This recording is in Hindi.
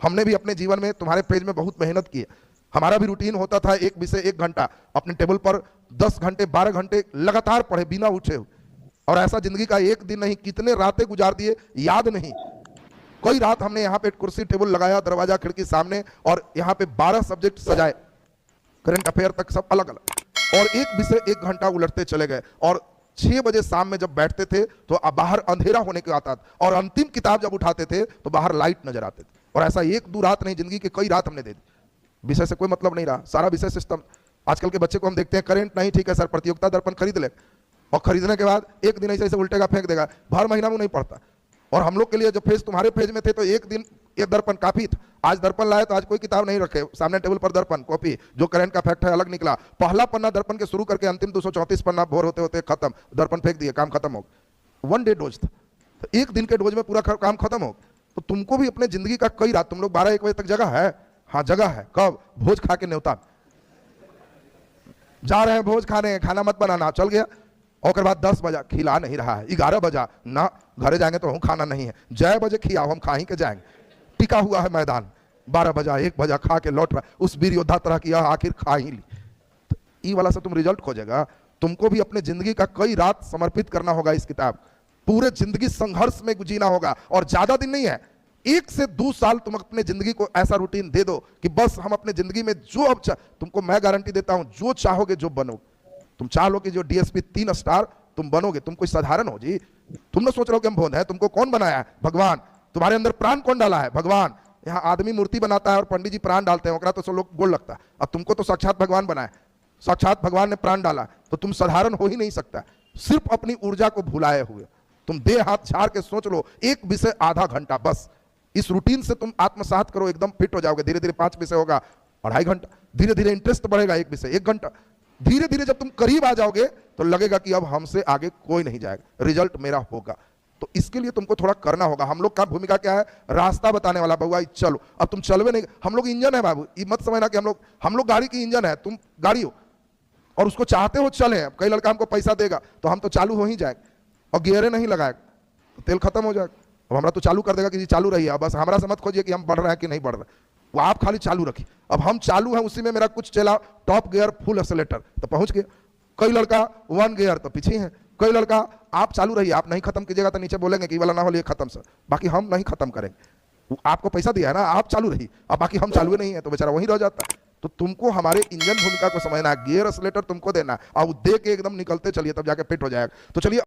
हमने भी अपने जीवन में तुम्हारे पेज में बहुत मेहनत की है। हमारा भी रूटीन होता था एक विषय 1 घंटा अपने टेबल पर 10 घंटे 12 घंटे लगातार पढ़े बिना उठे हुए। और ऐसा जिंदगी का एक दिन नहीं, कितने रातें गुजार दिए याद नहीं। कोई रात हमने यहाँ पे कुर्सी टेबल लगाया, दरवाजा खिड़की सामने, और यहाँ पे 12 सब्जेक्ट सजाए, करंट अफेयर तक सब अलग अलग, और एक विषय 1 घंटा उलटते चले गए। और 6 बजे शाम में जब बैठते थे तो बाहर अंधेरा होने को आता था, और अंतिम किताब जब उठाते थे तो बाहर लाइट नजर आते थे। और ऐसा 1-2 रात नहीं, जिंदगी की कई रात हमने दे दी। विषय से कोई मतलब नहीं रहा, सारा विषय सिस्टम। आजकल के बच्चे को हम देखते हैं, करंट नहीं, ठीक है सर प्रतियोगिता दर्पण खरीद ले, और खरीदने के बाद एक दिन ऐसे उल्टेगा फेंक देगा, भर महीना में नहीं पढ़ता। और हम लोग के लिए जब फेज तुम्हारे फेज में थे तो एक दिन एक दर्पण काफी था। आज दर्पन लाए तो आज कोई किताब नहीं रखे, सामने टेबल पर दर्पण कॉपी, जो करंट का फैक्ट है अलग निकला, पहला पन्ना दर्पण के शुरू करके अंतिम 234 पन्ना भोर होते होते खत्म, दर्पण फेंक दिए, काम खत्म हो। 1 डे डोज था, तो एक दिन के डोज में पूरा काम खत्म हो। तो तुमको भी अपने जिंदगी का कई रात, तुम लोग 12-1 बजे तक जगह है, हाँ जगह है, कब? भोज खा के न्योता जा रहे हैं भोज खाने, खाना मत बनाना, चल गया। और बाद 10 बजा, खिला नहीं रहा है, 11 बजा ना, घरे जाएंगे तो हम खाना नहीं है, जय बजे खियाओ हम खा ही के जाएंगे, टिका हुआ है मैदान। 12 बजा 1 बजा खा के लौट रहा, उस वीर योद्धा तरह की आखिर खा ही ली। तो ई वाला से तुम रिजल्ट खोजेगा। तुमको भी अपने जिंदगी का कई रात समर्पित करना होगा इस किताब, पूरे जिंदगी संघर्ष में जीना होगा। और ज्यादा दिन नहीं है, 1 से 2 साल तुम अपने जिंदगी को ऐसा रूटीन दे दो कि बस हम अपने जिंदगी में जो अब तुमको मैं गारंटी देता हूं, जो चाहोगे जो बनोगे। तुम चाह लो कि जो डीएसपी 3 स्टार तुम बनोगे, तुम कोई साधारण हो जी? तुम ना सोच रहे हो कि हम भोंद है, तुमको कौन बनाया है? भगवान। तुम्हारे अंदर प्राण कौन डाला है? भगवान। यहाँ आदमी मूर्ति बनाता है और पंडित जी प्राण डालते हैं, तो सब लोग गोल लगता है। अब तुमको तो साक्षात भगवान बनाया, साक्षात भगवान ने प्राण डाला, तो तुम साधारण हो ही नहीं सकता। सिर्फ अपनी ऊर्जा को भुलाए हुए तुम देह हाथ झाड़ के सोच लो, एक विषय आधा घंटा, बस इस रूटीन से तुम आत्मसात करो, एकदम फिट हो जाओगे। धीरे धीरे 5 विषय होगा 2.5 घंटा, धीरे धीरे इंटरेस्ट बढ़ेगा, एक विषय 1 घंटा, धीरे धीरे जब तुम करीब आ जाओगे तो लगेगा कि अब हमसे आगे कोई नहीं जाएगा, रिजल्ट मेरा होगा। तो इसके लिए तुमको थोड़ा करना होगा। हम लोग का भूमिका क्या है? रास्ता बताने वाला। बउआ चलो, अब तुम चलवे नहीं, हम लोग इंजन है बाबू, ये मत समझना कि हम लोग गाड़ी की इंजन है, तुम गाड़ी हो और उसको चाहते हो चले। अब कई लड़का हमको पैसा देगा तो हम तो चालू हो ही जाएगा, और गियरे नहीं लगाएगा तो तेल खत्म हो जाएगा। अब हमारा तो चालू कर देगा कि जी चालू रही है, बस हमारा से मत खोजिए कि हम बढ़ रहे हैं कि नहीं बढ़ रहे, वो आप खाली चालू रखिए। अब हम चालू हैं, उसी में मेरा कुछ चला टॉप गियर फुल एक्सेलेरेटर तो पहुंच गया। कई लड़का 1 गियर तो पीछे है, कई लड़का आप चालू रहिए, आप नहीं खत्म कीजिएगा तो नीचे बोलेंगे कि वाला ना हो ये खत्म सर, बाकी हम नहीं खत्म करेंगे। आपको पैसा दिया है ना, आप चालू रहिए, अब बाकी हम चालू नहीं है तो बेचारा वहीं रह जाता है। तो तुमको हमारे इंजन भूमिका को समझना है, गियर एक्सेलेरेटर तुमको देना, और दे के एकदम निकलते चलिए, तब जाके फिट हो जाएगा। तो चलिए